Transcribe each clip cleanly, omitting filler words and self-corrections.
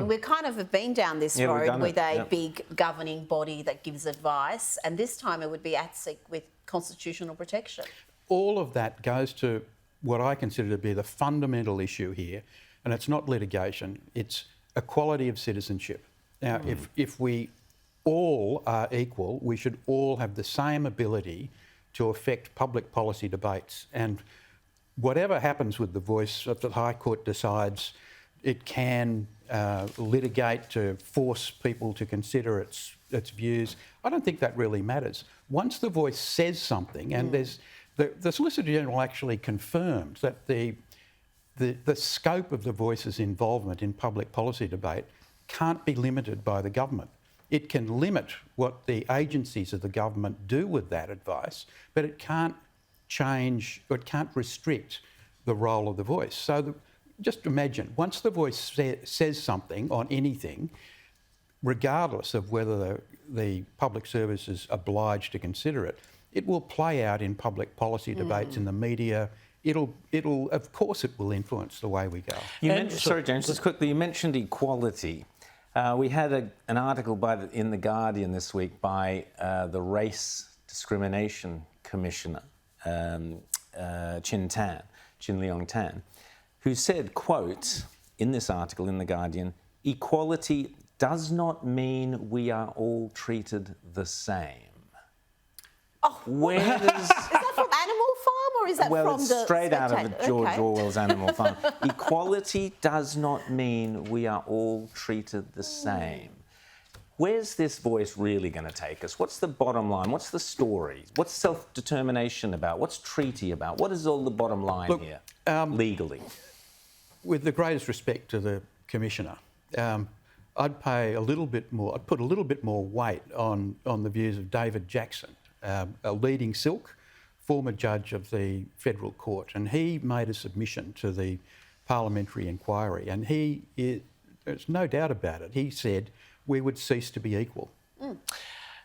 mean, we kind of have been down this road with a Yep. big governing body that gives advice, and this time it would be ATSIC with constitutional protection. All of that goes to what I consider to be the fundamental issue here, and it's not litigation, it's equality of citizenship. Now, if we all are equal, we should all have the same ability to affect public policy debates. And whatever happens with the voice, if the High Court decides it can litigate to force people to consider its views, I don't think that really matters. Once the voice says something, and the Solicitor General actually confirmed that the scope of the voice's involvement in public policy debate can't be limited by the government. It can limit what the agencies of the government do with that advice, but it can't change, or it can't restrict the role of the voice. So just imagine, once the voice says something on anything, regardless of whether the public service is obliged to consider it, it will play out in public policy debates in the media. Of course it will influence the way we go. Sorry, James, just quickly, you mentioned equality. We had an article in The Guardian this week by the Race Discrimination Commissioner, Chin Leong Tan, who said, quote, in this article in The Guardian, "Equality does not mean we are all treated the same." Oh, Where does... Is that from Animal Farm or is that well, from it's the straight out of Spectator? George Okay. Orwell's Animal Farm. Equality does not mean we are all treated the same. Where's this voice really going to take us? What's the bottom line? What's the story? What's self-determination about? What's treaty about? What is all the bottom line here, legally? With the greatest respect to the Commissioner, I'd put a little bit more weight on the views of David Jackson, a leading silk, former judge of the Federal Court, and he made a submission to the parliamentary inquiry, and there's no doubt about it, he said we would cease to be equal.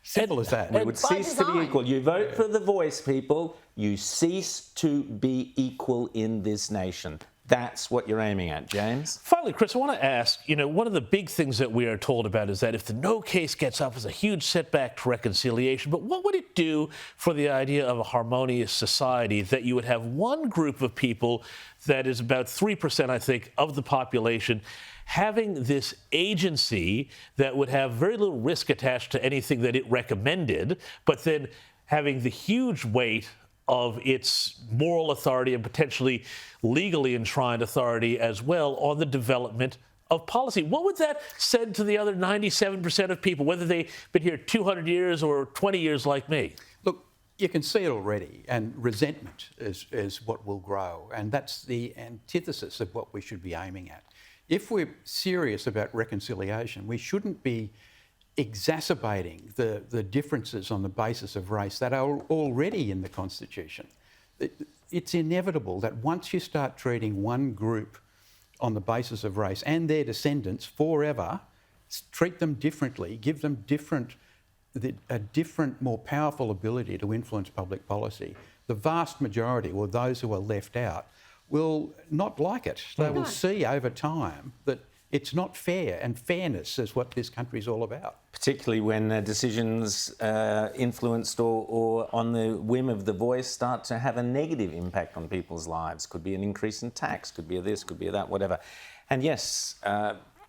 Simple as that. We would cease to be equal. You vote for the voice, people. You cease to be equal in this nation. That's what you're aiming at, James. Finally, Chris, I want to ask, one of the big things that we are told about is that if the no case gets up, it's a huge setback to reconciliation. But what would it do for the idea of a harmonious society that you would have one group of people that is about 3%, I think, of the population having this agency that would have very little risk attached to anything that it recommended, but then having the huge weight of its moral authority and potentially legally enshrined authority as well on the development of policy? What would that send to the other 97% of people, whether they've been here 200 years or 20 years like me? Look, you can see it already, and resentment is what will grow, and that's the antithesis of what we should be aiming at. If we're serious about reconciliation, we shouldn't be exacerbating the differences on the basis of race that are already in the Constitution. It's inevitable that once you start treating one group on the basis of race and their descendants forever, treat them differently, give them a different, more powerful ability to influence public policy, the vast majority, or those who are left out, will not like it. They will see over time that it's not fair, and fairness is what this country is all about. Particularly when decisions influenced or on the whim of the voice start to have a negative impact on people's lives. Could be an increase in tax, could be a this, could be a that, whatever. And yes,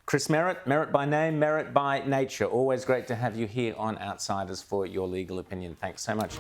Chris Merritt, Merritt by name, Merritt by nature. Always great to have you here on Outsiders for your legal opinion. Thanks so much.